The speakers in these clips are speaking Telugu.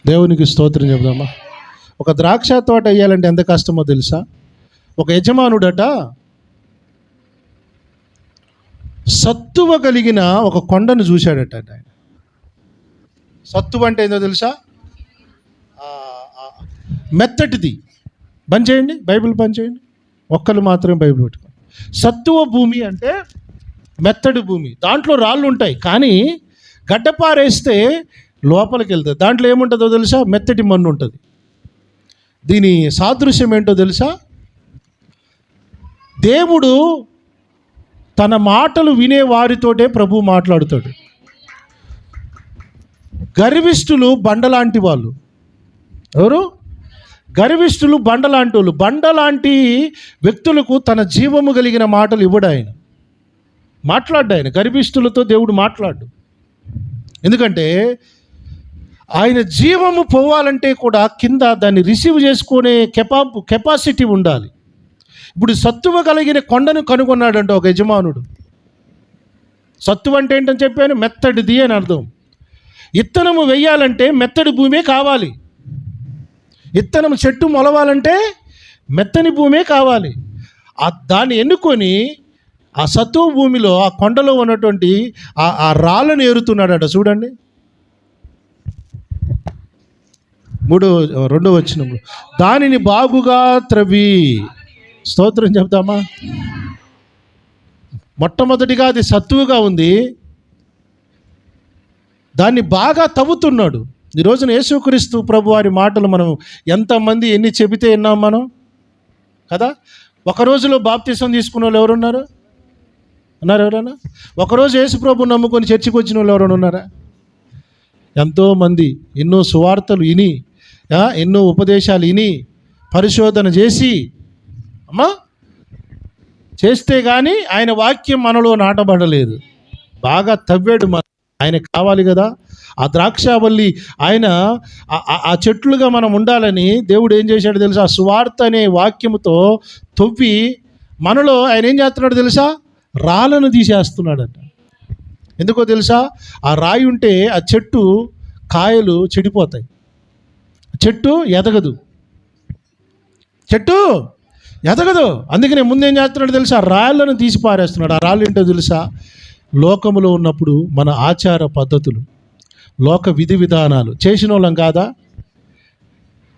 దేవునికి స్తోత్రం చెబుదామా. ఒక ద్రాక్ష తోట వేయాలంటే ఎంత కష్టమో తెలుసా? ఒక యజమానుడట సత్తువ కలిగిన ఒక కొండను చూశాడట. ఆయన సత్తువ అంటే ఏందో తెలుసా? మెత్తటిది. బంద్ చేయండి, బైబిల్ బంద్ చేయండి, ఒక్కరు మాత్రమే బైబిల్ పెట్టుకోండి. సత్తువ భూమి అంటే మెత్తడి భూమి, దాంట్లో రాళ్ళు ఉంటాయి, కానీ గడ్డపారేస్తే లోపలికి వెళ్తుంది. దాంట్లో ఏముంటుందో తెలుసా? మెత్తటి మన్ను ఉంటుంది. దీని సాదృశ్యం ఏంటో తెలుసా? దేవుడు తన మాటలు వినే వారితోటే ప్రభు మాట్లాడుతాడు. గర్విష్ఠులు బండలాంటి వాళ్ళు. ఎవరు? గర్విష్ఠులు బండలాంటి వాళ్ళు. బండలాంటి వ్యక్తులకు తన జీవము కలిగిన మాటలు ఇవ్వడు ఆయన, మాట్లాడ్డు ఆయన. గర్విష్ఠులతో దేవుడు మాట్లాడు. ఎందుకంటే ఆయన జీవము పోవాలంటే కూడా కింద దాన్ని రిసీవ్ చేసుకునే కెపాసిటీ ఉండాలి. ఇప్పుడు సత్తువ కలిగిన కొండను కనుగొన్నాడంట ఒక యజమానుడు. సత్తువ అంటే ఏంటని చెప్పాను? మెత్తడిది అని అర్థం. ఇత్తనము వెయ్యాలంటే మెత్తడి భూమే కావాలి. ఇత్తనం చెట్టు మొలవాలంటే మెత్తని భూమే కావాలి. దాన్ని ఎన్నుకొని ఆ సత్తువ భూమిలో ఆ కొండలో ఉన్నటువంటి ఆ రాళ్ళను ఏరుతున్నాడట. చూడండి, 2వ వచనంలో, దానిని బాగుగా త్రవ్వి. స్తోత్రం చెప్తామా. మొట్టమొదటిగా అది సత్తువుగా ఉంది, దాన్ని బాగా తవ్వుతున్నాడు. ఈ రోజున యేసుక్రీస్తు ప్రభు వారి మాటలు మనం ఎంతమంది ఎన్ని చెబితే విన్నాం మనం కదా. ఒక రోజులో బాప్తిసం తీసుకున్న వాళ్ళు ఎవరున్నారు? ఉన్నారు ఎవరైనా? ఒకరోజు యేసు ప్రభు నమ్ముకొని చర్చికి వచ్చిన వాళ్ళు ఎవరైనా ఉన్నారా? ఎంతోమంది ఎన్నో సువార్తలు విని, ఎన్నో ఉపదేశాలు విని, పరిశోధన చేసి చేస్తే కానీ ఆయన వాక్యం మనలో నాటబడలేదు. బాగా తవ్వాడు. ఆయనకు కావాలి కదా ఆ ద్రాక్షావల్లి. ఆయన ఆ చెట్లుగా మనం ఉండాలని దేవుడు ఏం చేశాడు తెలుసా? ఆ సువార్త అనే వాక్యముతో తవ్వి మనలో ఆయన ఏం చేస్తున్నాడు తెలుసా? రాళ్ళను తీసేస్తున్నాడట. ఎందుకో తెలుసా? ఆ రాయి ఉంటే ఆ చెట్టు కాయలు చెడిపోతాయి, చెట్టు ఎదగదు, చెట్టు ఎదగదు. అందుకనే ముందేం చేస్తున్నాడు తెలుసా? రాళ్ళను తీసి పారేస్తున్నాడు. ఆ రాళ్ళు ఏంటో తెలుసా? లోకములో ఉన్నప్పుడు మన ఆచార పద్ధతులు, లోక విధి విధానాలు చేసిన వాళ్ళం కాదా?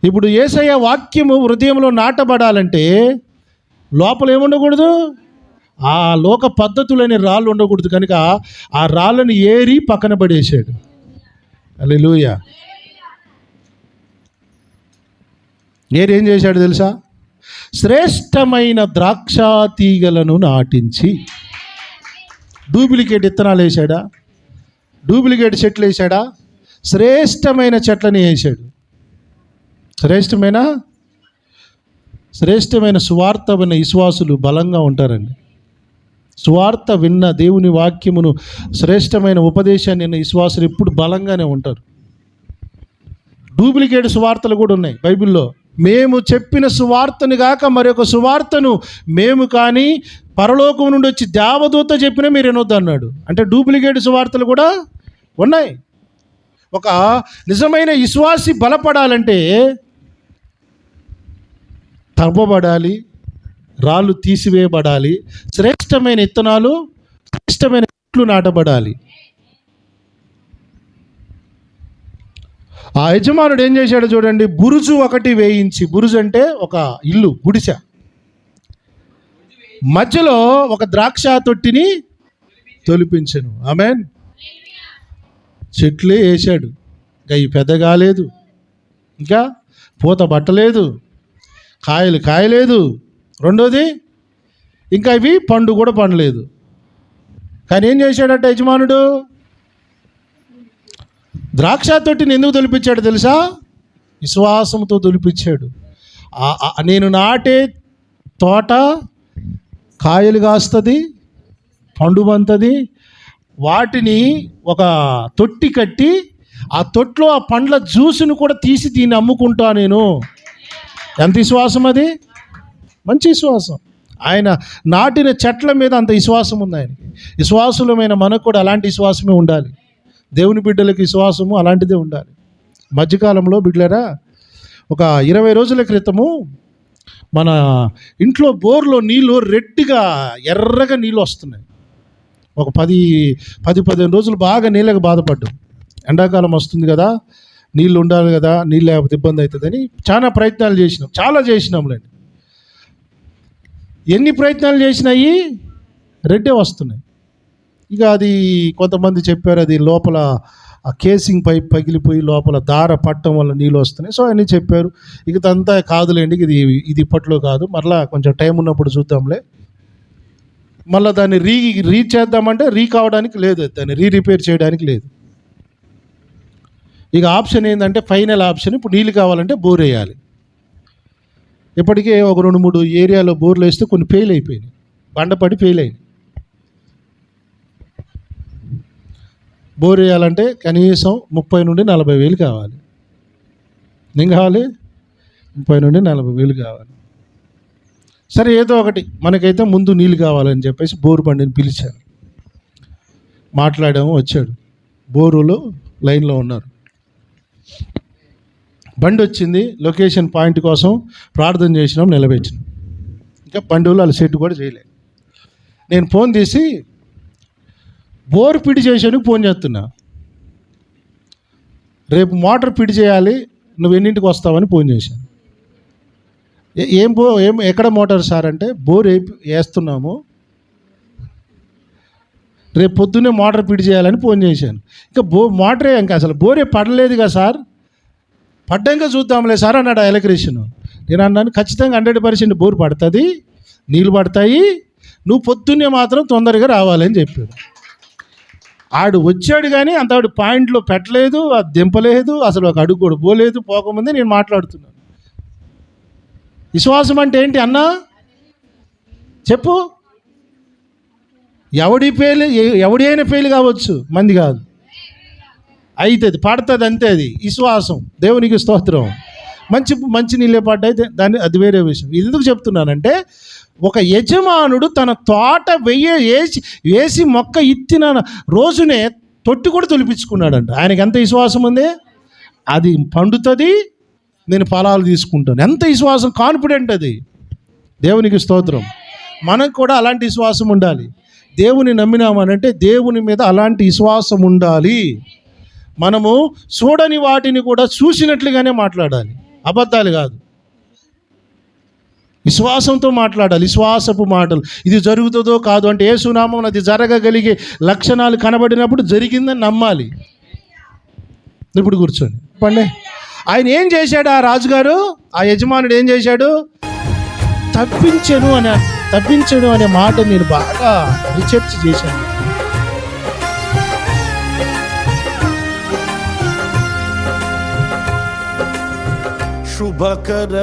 ఇప్పుడు యేసయ్య వాక్యము హృదయంలో నాటబడాలంటే లోపల ఏముండకూడదు? ఆ లోక పద్ధతులనే రాళ్ళు ఉండకూడదు. కనుక ఆ రాళ్ళను ఏరి పక్కన పడేసాడు. హల్లెలూయా. ఏం చేశాడు తెలుసా? శ్రేష్టమైన ద్రాక్ష తీగలను నాటించి. డూప్లికేట్ విత్తనాలు వేసాడా? డూప్లికేట్ చెట్లు వేసాడా? శ్రేష్టమైన చెట్లని వేసాడు. శ్రేష్టమైన సువార్త విన్న విశ్వాసులు బలంగా ఉంటారండి. సువార్త విన్న దేవుని వాక్యమును, శ్రేష్టమైన ఉపదేశాన్ని విన్న విశ్వాసులు ఎప్పుడు బలంగానే ఉంటారు. డూప్లికేట్ సువార్తలు కూడా ఉన్నాయి బైబిల్లో. మేము చెప్పిన సువార్తను కాక మరొక సువార్తను మేము కానీ పరలోకం నుండి వచ్చి దేవదూత చెప్పినా మీరు వినొద్దు అన్నాడు. అంటే డూప్లికేట్ సువార్తలు కూడా ఉన్నాయి. ఒక నిజమైన విశ్వాసి బలపడాలంటే తవ్వబడాలి, రాళ్ళు తీసివేయబడాలి, శ్రేష్టమైన విత్తనాలు, శ్రేష్టమైన చెట్లు నాటబడాలి. ఆ యజమానుడు ఏం చేశాడో చూడండి. బురుజు ఒకటి వేయించి, బురుజు అంటే ఒక ఇల్లు, గుడిసె, మధ్యలో ఒక ద్రాక్ష తొట్టిని తొలిపించను. ఆమేన్. చెట్లే వేశాడు, ఇంకా ఈ పెద్ద కాలేదు, ఇంకా పూత పట్టలేదు, కాయలు కాయలేదు, రెండోది ఇంకా ఇవి పండు కూడా పండలేదు. కానీ ఏం చేశాడట యజమానుడు? ద్రాక్ష తొట్టిని ఎందుకు తొలిపించాడు తెలుసా? విశ్వాసంతో తొలిపించాడు. నేను నాటే తోట కాయలు కాస్తుంది, పండు పండుతుంది. వాటిని ఒక తొట్టి కట్టి ఆ తొట్లో ఆ పండ్ల జ్యూస్ను కూడా తీసి దీన్ని అమ్ముకుంటా నేను. ఎంత విశ్వాసం అది! మంచి విశ్వాసం. ఆయన నాటిన చెట్ల మీద అంత విశ్వాసం ఉంది ఆయనకి. విశ్వాసులమైన మనకు కూడా అలాంటి విశ్వాసమే ఉండాలి. దేవుని బిడ్డలకు విశ్వాసము అలాంటిదే ఉండాలి. మధ్యకాలంలో బిడ్డలారా, ఒక 20 రోజుల క్రితము మన ఇంట్లో బోర్లో నీళ్ళు రెడ్డిగా ఎర్రగా నీళ్ళు వస్తున్నాయి. ఒక 10-15 రోజులు బాగా నీళ్ళకి బాధపడ్డాం. ఎండాకాలం వస్తుంది కదా, నీళ్ళు ఉండాలి కదా, నీళ్ళు లేకపోతే ఇబ్బంది అవుతుందని చాలా ప్రయత్నాలు చేసినాం, చాలా చేసినాంలేండి. ఎన్ని ప్రయత్నాలు చేసినాయి రెడ్డే వస్తున్నాయి. ఇక అది కొంతమంది చెప్పారు అది లోపల ఆ కేసింగ్ పైప్ పగిలిపోయి లోపల దార పట్టడం వల్ల నీళ్ళు వస్తున్నాయి. సో అన్నీ చెప్పారు. ఇక అంతా కాదులేండి, ఇది ఇప్పట్లో కాదు, మరలా కొంచెం టైం ఉన్నప్పుడు చూద్దాంలే, మళ్ళీ దాన్ని చేద్దామంటే కావడానికి లేదు, దాన్ని రిపేర్ చేయడానికి లేదు. ఇక ఆప్షన్ ఏంటంటే ఫైనల్ ఆప్షన్ ఇప్పుడు నీళ్ళు కావాలంటే బోర్ వేయాలి. ఇప్పటికే ఒక 2-3 ఏరియాలో బోర్లు వేస్తే కొన్ని ఫెయిల్ అయిపోయినాయి, బండపడి ఫెయిల్ అయినాయి. బోర్ వేయాలంటే కనీసం 30 నుండి 40 వేలు కావాలి. ఏం కావాలి? 30 నుండి 40 వేలు కావాలి. సరే ఏదో ఒకటి, మనకైతే ముందు నీళ్ళు కావాలని చెప్పేసి బోరు బండిని పిలిచారు, మాట్లాడాము, వచ్చాడు. బోరులో లైన్లో ఉన్నారు. బండి వచ్చింది, లొకేషన్ పాయింట్ కోసం ప్రార్థన చేసినాం, నిలబెట్టినాం. ఇంకా బండి వాళ్ళు సెట్ కూడా చేయలేదు. నేను ఫోన్ తీసి బోర్ పిడి చేసానికి ఫోన్ చేస్తున్నా. రేపు మోటార్ పిడి చేయాలి, నువ్వు ఎన్నింటికి వస్తావని ఫోన్ చేశాను. ఎక్కడ మోటార్ సార్ అంటే బోర్ వేస్తున్నాము, రేపు పొద్దున్నే మోటార్ పిడి చేయాలని ఫోన్ చేశాను. ఇంకా మోటరే ఇంకా అసలు బోరే పడలేదు కదా సార్, పడ్డాక చూద్దాంలే సార్ అన్నాడు ఆ ఎలక్ట్రీషియన్. నేను అన్నాను ఖచ్చితంగా 100% బోర్ పడుతుంది, నీళ్ళు పడతాయి, నువ్వు పొద్దున్నే మాత్రం తొందరగా రావాలని చెప్పాడు. ఆడు వచ్చాడు కానీ అంత ఆడు పాయింట్లో పెట్టలేదు, అది దింపలేదు, అసలు ఒక అడుగు కూడా పోలేదు. పోకముందే నేను మాట్లాడుతున్నాను. విశ్వాసం అంటే ఏంటి అన్నా చెప్పు? ఎవడి అయినా ఫెయిల్ కావచ్చు, మంది కాదు, అవుతుంది, పడుతుంది, అంతే. అది విశ్వాసం. దేవునికి స్తోత్రం. మంచి నీళ్ళే పడ్డాయి, అది వేరే విషయం. ఎందుకు చెప్తున్నానంటే ఒక యజమానుడు తన తోట వేసి మొక్క ఇత్తిన రోజునే తొట్టి కూడా తొలిపించుకున్నాడంట. ఆయనకి ఎంత విశ్వాసం ఉంది, అది పండుతుంది, నేను ఫలాలు తీసుకుంటాను. ఎంత విశ్వాసం, కాన్ఫిడెంట్ అది. దేవునికి స్తోత్రం. మనకు కూడా అలాంటి విశ్వాసం ఉండాలి. దేవుని నమ్మినామనంటే దేవుని మీద అలాంటి విశ్వాసం ఉండాలి. మనము చూడని వాటిని కూడా చూసినట్లుగానే మాట్లాడాలి, అబద్ధాలు కాదు. విశ్వాసంతో మాట్లాడాలి, విశ్వాసపు మాటలు. ఇది జరుగుతుందో కాదు అంటే యేసు నామమున అది జరగగలిగే లక్షణాలు కనబడినప్పుడు జరిగిందని నమ్మాలి. ఇప్పుడు కూర్చోండి చెప్పండి. ఆయన ఏం చేశాడు ఆ రాజుగారు, ఆ యజమానుడు ఏం చేశాడు? తప్పించను అనే మాట నేను బాగా రీసెర్చ్ చేశాను. శుభకర